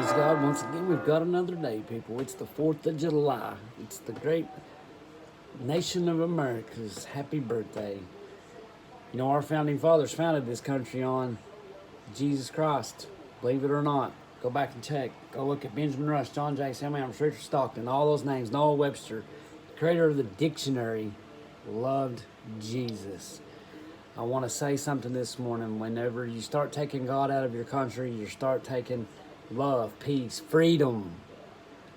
Praise God. Once again, we've got another day, people. It's the 4th of July. It's the great nation of America's happy birthday. You know, our founding fathers founded this country on Jesus Christ. Believe it or not. Go back and check. Go look at Benjamin Rush, John Jay, Samuel Adams, Richard Stockton, all those names, Noah Webster. The creator of the dictionary loved Jesus. I want to say something this morning. Whenever you start taking God out of your country, you start taking love, peace, freedom.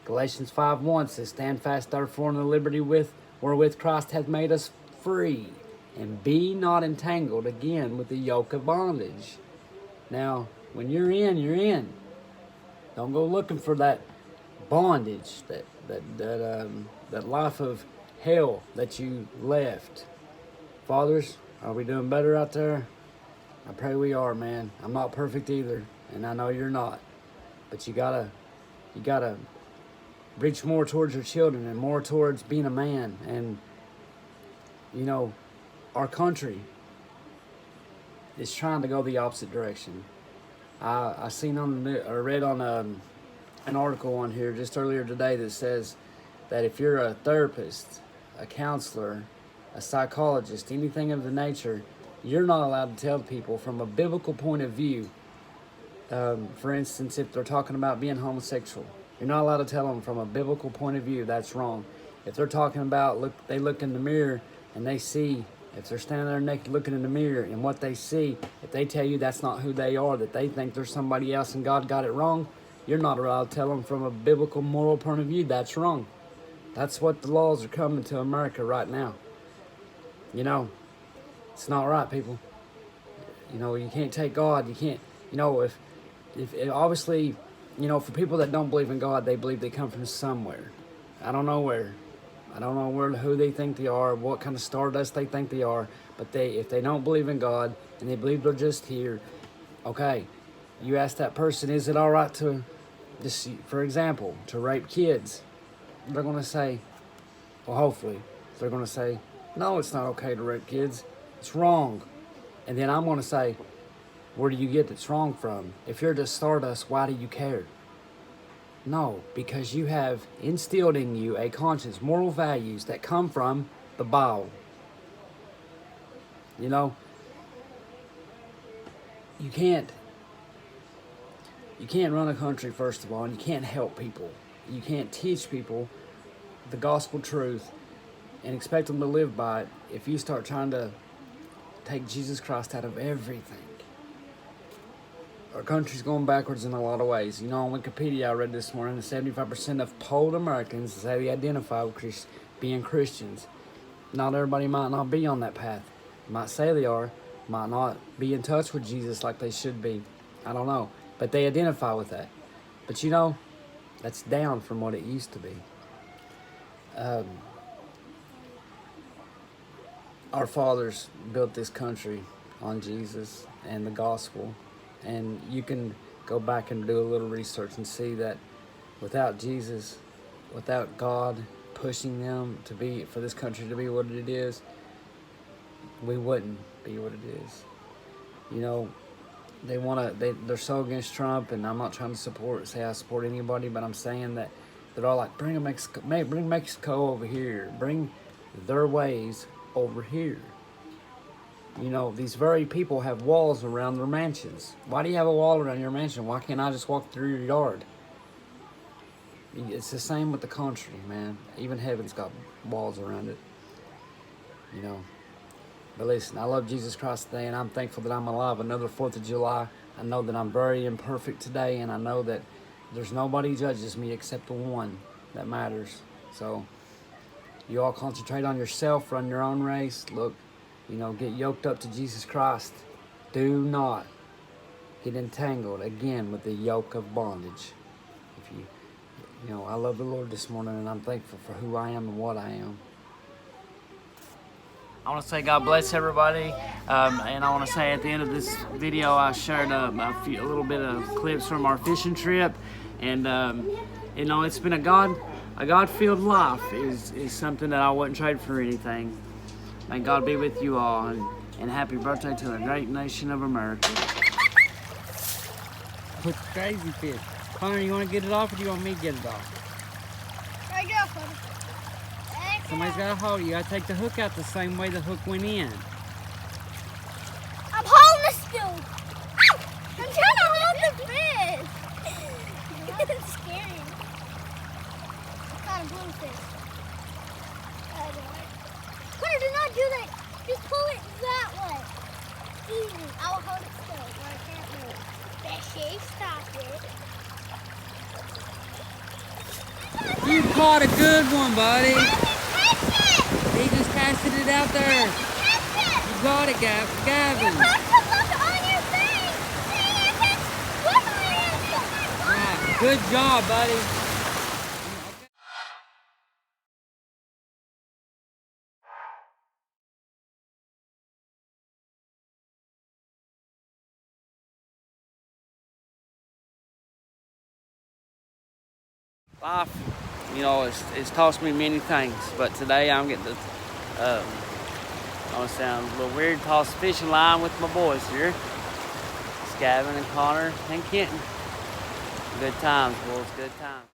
Galatians 5:1 says, "Stand fast therefore in the liberty wherewith Christ hath made us free, and be not entangled again with the yoke of bondage." Now, when you're in, you're in. Don't go looking for that bondage, that life of hell that you left. Fathers, are we doing better out there? I pray we are, man. I'm not perfect either, and I know you're not. But you gotta reach more towards your children and more towards being a man. And you know, our country is trying to go the opposite direction. I seen or read on an article on here just earlier today that says that if you're a therapist, a counselor, a psychologist, anything of the nature, you're not allowed to tell people from a biblical point of view. For instance, if they're talking about being homosexual, you're not allowed to tell them from a biblical point of view that's wrong. If they're talking about they look in the mirror and they see, if they're standing there naked looking in the mirror and what they see, if they tell you that's not who they are, that they think they're somebody else and God got it wrong, you're not allowed to tell them from a biblical moral point of view that's wrong. That's what the laws are coming to America right now. You know, it's not right, people. You know, you can't take God. You can't, you know, if obviously, you know, for people that don't believe in God, they believe they come from somewhere. I don't know where. I don't know who they think they are, what kind of stardust they think they are. But if they don't believe in God and they believe they're just here, okay, you ask that person, is it all right to, just for example, to rape kids? They're going to say, well, hopefully, they're going to say, no, it's not okay to rape kids. It's wrong. And then I'm going to say, where do you get it's wrong from? If you're just stardust, why do you care? No, because you have instilled in you a conscience, moral values that come from the Bible. You know, you can't run a country, first of all, and you can't help people. You can't teach people the gospel truth and expect them to live by it if you start trying to take Jesus Christ out of everything. Our country's going backwards in a lot of ways. You know, on Wikipedia I read this morning that 75% of polled Americans say they identify with being Christians. Not everybody might not be on that path. Might say they are, might not be in touch with Jesus like they should be. I don't know. But they identify with that. But you know, that's down from what it used to be. Our fathers built this country on Jesus and the gospel. And you can go back and do a little research and see that without Jesus, without God pushing them for this country to be what it is, we wouldn't be what it is. You know, they're so against Trump, and I'm not trying to say I support anybody, but I'm saying that they're all like, bring Mexico over here, bring their ways over here. You know, these very people have walls around their mansions. Why do you have a wall around your mansion? Why can't I just walk through your yard? It's the same with the country, man. Even heaven's got walls around it. You know. But listen, I love Jesus Christ today, and I'm thankful that I'm alive. Another 4th of July. I know that I'm very imperfect today, and I know that there's nobody judges me except the one that matters. So, you all concentrate on yourself, run your own race. Look, you know, get yoked up to Jesus Christ. Do not get entangled again with the yoke of bondage. You know, I love the Lord this morning, and I'm thankful for who I am and what I am. I want to say God bless everybody, and I want to say at the end of this video I shared a little bit of clips from our fishing trip, and you know, it's been a God-filled life is something that I wouldn't trade for anything. May God be with you all, and happy birthday to the great nation of America. Crazy fish. Connor, you want to get it off or do you want me to get it off? Right there, buddy. Somebody's got to hold it. You got to take the hook out the same way the hook went in. I'm holding the still. I'm trying to hold the fish. It's scary. What kind of blue fish? Connor, do not do that. Just pull it that way. Easy. I'll hold it still where I can't move. Fishy, stop it. You caught a good one, buddy. Catch it! He just casted it out there. Catch it! You got it, Gavin. You're supposed to look on your thing. See if it's slippery. Right. Good job, buddy. Life, you know, it's taught me many things, but today I'm getting to, I'm gonna sound a little weird, toss a fishing line with my boys here. It's Gavin and Connor and Kenton. Good times, boys, good times.